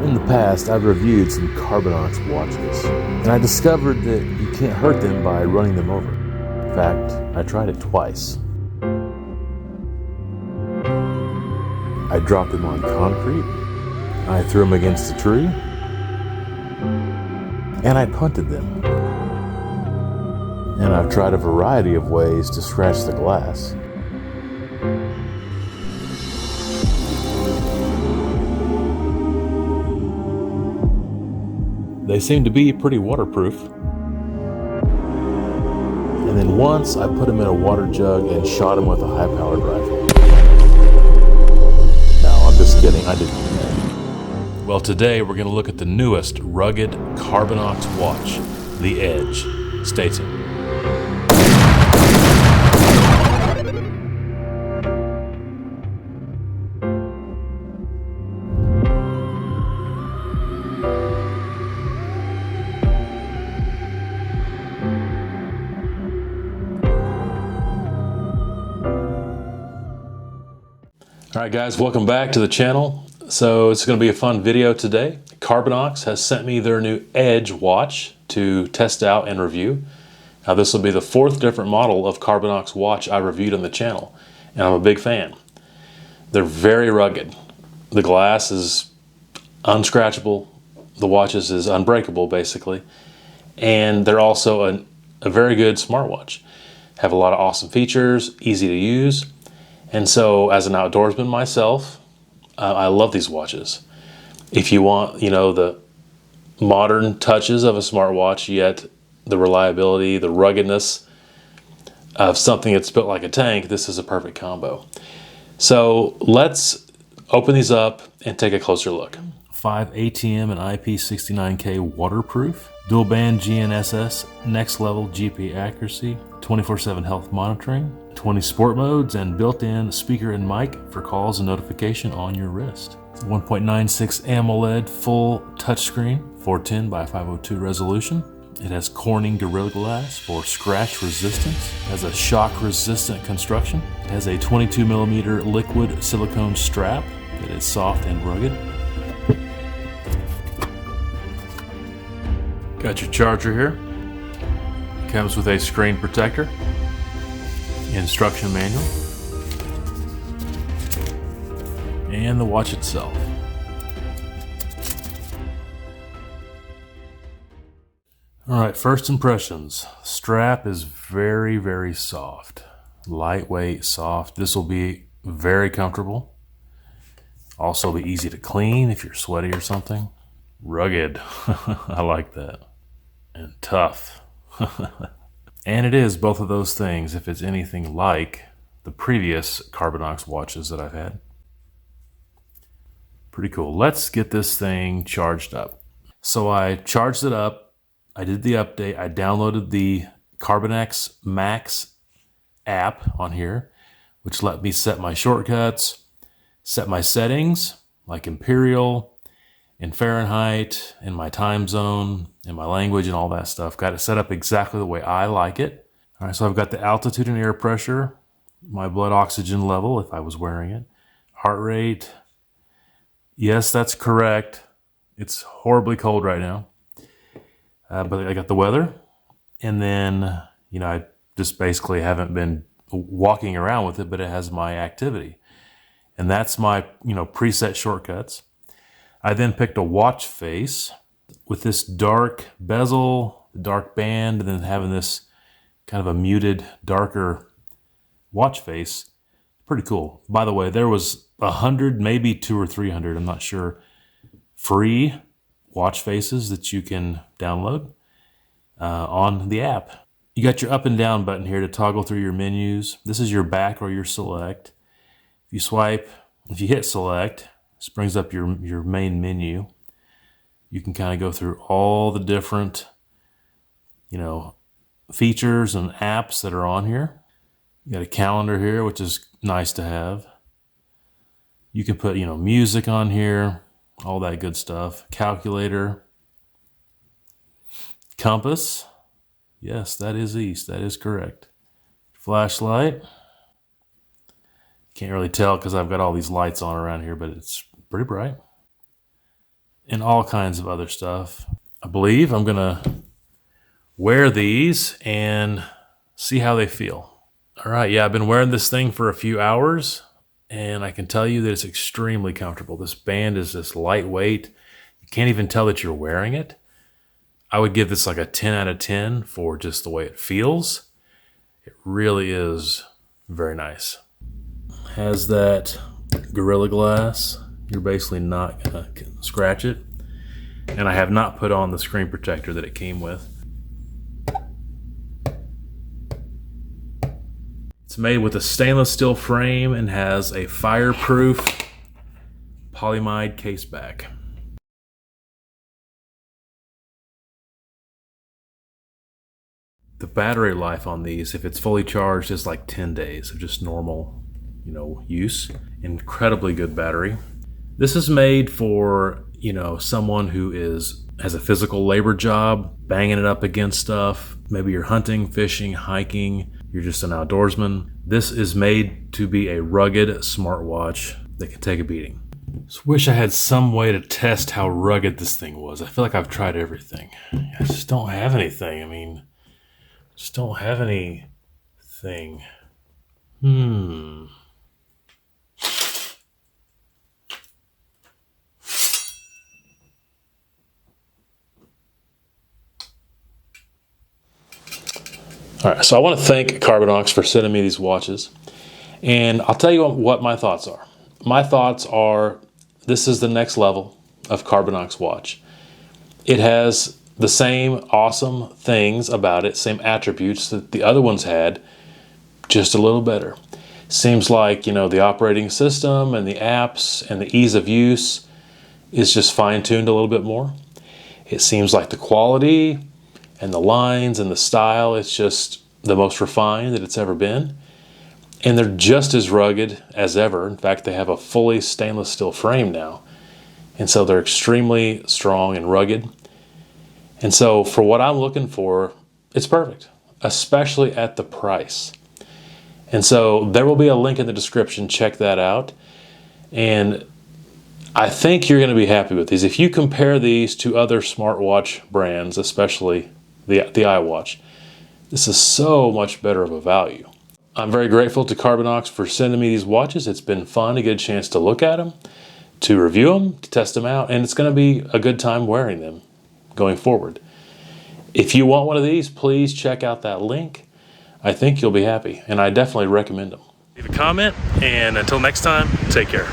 In the past, I've reviewed some Carbinox watches, and I discovered that you can't hurt them by running them over. In fact, I tried it twice. I dropped them on concrete, I threw them against a tree, and I punted them. And I've tried a variety of ways to scratch the glass. They seem to be pretty waterproof. And then once I put them in a water jug and shot them with a high-powered rifle. No, I'm just kidding, I didn't do that. Well, today we're going to look at the newest rugged Carbinox watch, the Edge. Stay tuned. Alright guys, welcome back to the channel. So it's going to be a fun video today. Carbinox has sent me their new Edge watch to test out and review. Now this will be the fourth different model of Carbinox watch I reviewed on the channel, and I'm a big fan. They're very rugged. The glass is unscratchable, the watch is unbreakable basically, and they're also a very good smartwatch. Have a lot of awesome features, easy to use. And so, as an outdoorsman myself, I love these watches. If you want, the modern touches of a smartwatch, yet the reliability, the ruggedness of something that's built like a tank, this is a perfect combo. So let's open these up and take a closer look. 5 ATM and IP69K waterproof, dual band GNSS, next level GP accuracy, 24/7 health monitoring, 20 sport modes, and built-in speaker and mic for calls and notification on your wrist. 1.96 AMOLED full touchscreen, 410 by 502 resolution. It has Corning Gorilla Glass for scratch resistance. It has a shock resistant construction. It has a 22mm liquid silicone strap that is soft and rugged. Got your charger here. Comes with a screen protector, instruction manual, and the watch itself. All right, first impressions. Strap is very, very soft. Lightweight, soft. This will be very comfortable. Also be easy to clean if you're sweaty or something. Rugged. I like that. And tough. And it is both of those things if it's anything like the previous Carbinox watches that I've had. Pretty cool. Let's get this thing charged up. So I charged it up. I did the update. I downloaded the Carbinox Max app on here, which let me set my shortcuts, set my settings like Imperial, in Fahrenheit, in my time zone, in my language, and all that stuff. Got it set up exactly the way I like it. All right, so I've got the altitude and air pressure, my blood oxygen level if I was wearing it, heart rate. Yes, that's correct. It's horribly cold right now. But I got the weather. And then, I just basically haven't been walking around with it, but it has my activity. And that's my, preset shortcuts. I then picked a watch face with this dark bezel, dark band, and then having this kind of a muted, darker watch face. Pretty cool. By the way, there was 100, maybe 200 or 300, I'm not sure, free watch faces that you can download on the app. You got your up and down button here to toggle through your menus. This is your back or your select. If you hit select, this brings up your main menu. You can kind of go through all the different, features and apps that are on here. You got a calendar here, which is nice to have. You can put, music on here, all that good stuff. Calculator. Compass. Yes, that is east. That is correct. Flashlight. Can't really tell because I've got all these lights on around here, but it's pretty bright. and all kinds of other stuff. I believe I'm gonna wear these and see how they feel. All right, yeah, I've been wearing this thing for a few hours, and I can tell you that it's extremely comfortable. This band is just lightweight. You can't even tell that you're wearing it. I would give this like a 10 out of 10 for just the way it feels. It really is very nice. Has that Gorilla Glass. You're basically not gonna scratch it. And I have not put on the screen protector that it came with. It's made with a stainless steel frame and has a fireproof polyamide case back. The battery life on these, if it's fully charged, is like 10 days of just normal, use. Incredibly good battery. This is made for, someone who has a physical labor job, banging it up against stuff. Maybe you're hunting, fishing, hiking, you're just an outdoorsman. This is made to be a rugged smartwatch that can take a beating. Just wish I had some way to test how rugged this thing was. I feel like I've tried everything. I just don't have anything. Just don't have anything. All right, so I want to thank Carbinox for sending me these watches. And I'll tell you what my thoughts are. My thoughts are, this is the next level of Carbinox watch. It has the same awesome things about it, same attributes that the other ones had, just a little better. Seems like, the operating system and the apps and the ease of use is just fine-tuned a little bit more. It seems like the quality and the lines and the style, it's just the most refined that it's ever been. And they're just as rugged as ever. In fact, they have a fully stainless steel frame now. And so they're extremely strong and rugged. And so for what I'm looking for, it's perfect, especially at the price. And so there will be a link in the description. Check that out. And I think you're going to be happy with these. If you compare these to other smartwatch brands, especially the iWatch, this is so much better of a value. I'm very grateful to Carbinox for sending me these watches. It's been fun to get a chance to look at them, to review them, to test them out, and it's going to be a good time wearing them going forward. If you want one of these, please check out that link. I think you'll be happy, and I definitely recommend them. Leave a comment, and until next time, take care.